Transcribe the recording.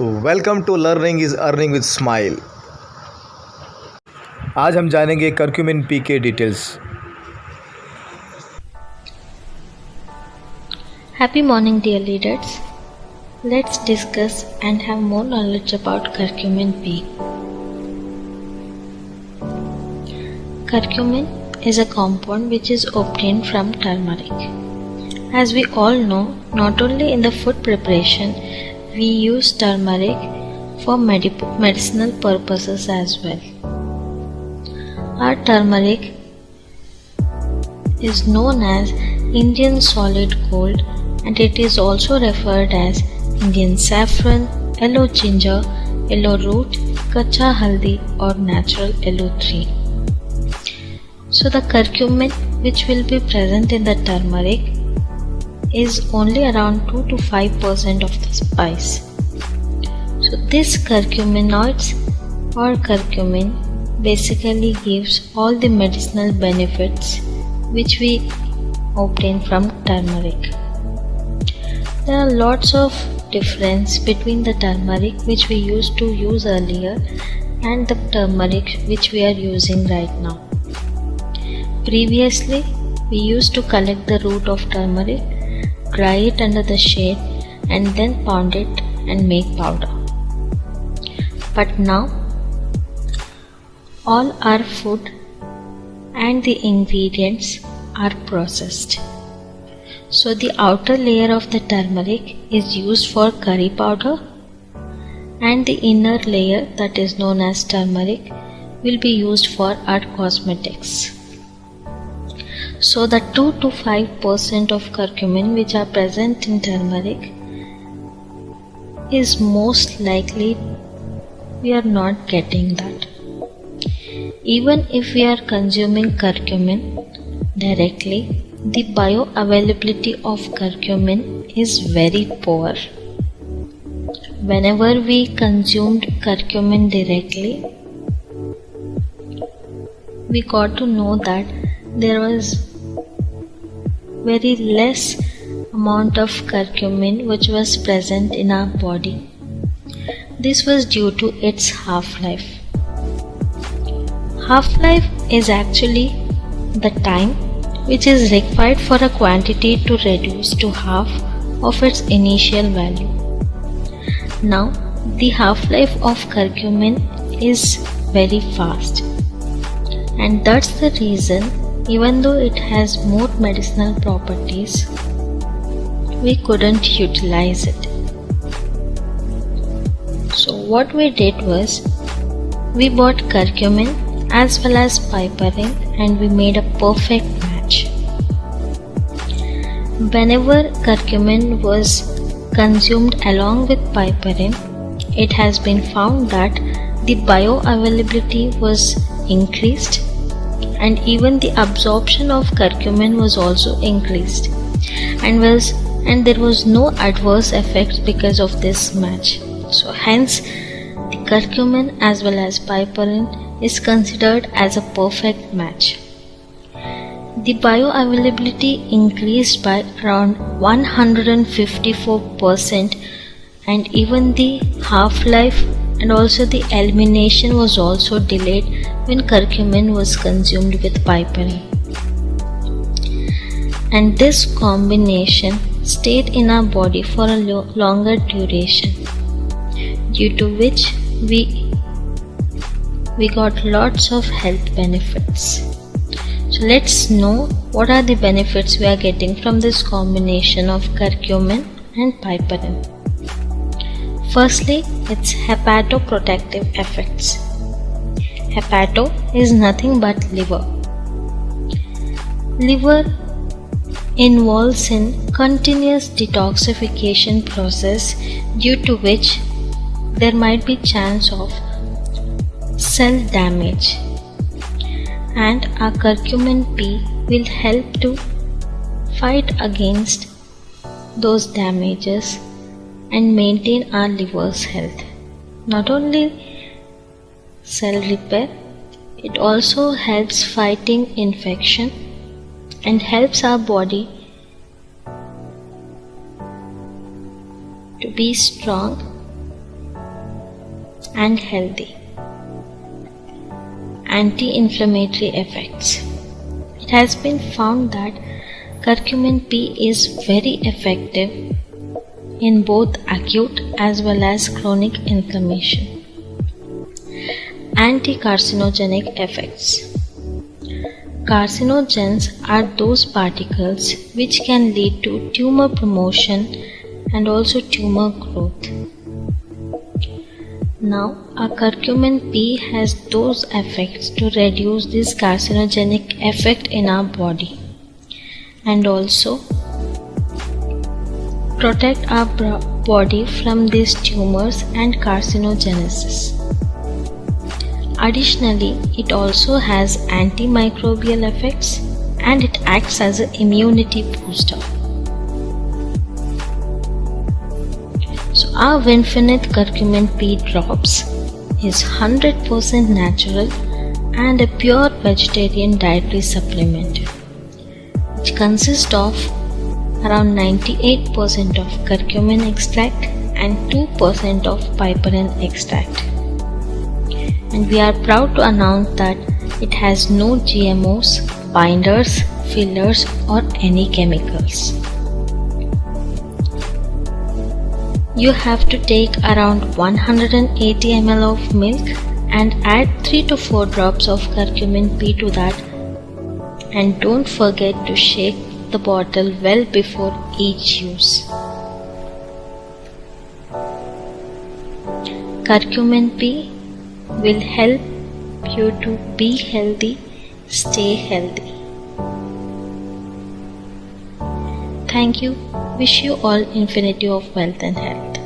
Welcome to learning is earning with smile. आज हम जानेंगे करक्यूमिन पी के details. Happy morning, dear leaders. Let's discuss and have more knowledge about curcumin P. Curcumin is a compound which is obtained from turmeric. As we all know, not only in the food preparation, we use turmeric for medicinal purposes as well. Our turmeric is known as Indian solid gold, and it is also referred as Indian saffron, yellow ginger, yellow root, kacha haldi or natural yellow tree. So the curcumin which will be present in the turmeric is only around 2 to 5% of the spice. So this curcuminoids or curcumin basically gives all the medicinal benefits which we obtain from turmeric. There are lots of difference between the turmeric which we used to use earlier and the turmeric which we are using right now. Previously, we used to collect the root of turmeric, dry it under the shade and then pound it and make powder. But now, all our food and the ingredients are processed. So the outer layer of the turmeric is used for curry powder and the inner layer, that is known as turmeric, will be used for our cosmetics. So the 2 to 5% of curcumin which are present in turmeric is most likely we are not getting that. Even if we are consuming curcumin directly, the bioavailability of curcumin is very poor. Whenever we consumed curcumin directly, we got to know that there was very less amount of curcumin which was present in our body. This was due to its half-life. Half-life is actually the time which is required for a quantity to reduce to half of its initial value. Now, the half-life of curcumin is very fast, and that's the reason, even though it has more medicinal properties, we couldn't utilize it. So what we did was, we bought curcumin as well as piperine and we made a perfect match. Whenever curcumin was consumed along with piperine, it has been found that the bioavailability was increased and even the absorption of curcumin was also increased, and there was no adverse effects because of this match. So hence the curcumin as well as piperine is considered as a perfect match. The bioavailability increased by around 154%, and even the half-life and also the elimination was also delayed when curcumin was consumed with piperine. And this combination stayed in our body for a longer duration, due to which we got lots of health benefits. So let's know what are the benefits we are getting from this combination of curcumin and piperine. Firstly, its hepatoprotective effects. Hepato is nothing but liver. Liver involves in continuous detoxification process, due to which there might be chance of cell damage, and our curcumin P will help to fight against those damages and maintain our liver's health. Not only cell repair, it also helps fighting infection and helps our body to be strong and healthy. Anti-inflammatory effects. It has been found that curcumin P is very effective in both acute as well as chronic inflammation. Anti-carcinogenic effects. Carcinogens are those particles which can lead to tumor promotion and also tumor growth. Now, our curcumin P has those effects to reduce this carcinogenic effect in our body and also protect our body from these tumors and carcinogenesis. Additionally, it also has antimicrobial effects and it acts as an immunity booster. So our Winfinite Curcumin P drops is 100% natural and a pure vegetarian dietary supplement, which consists of around 98% of curcumin extract and 2% of piperine extract. And we are proud to announce that it has no GMOs, binders, fillers or any chemicals. You have to take around 180 ml of milk and add 3 to 4 drops of curcumin P to that, and don't forget to shake the bottle well before each use. Curcumin P will help you to be healthy, stay healthy. Thank you. Wish you all infinity of wealth and health.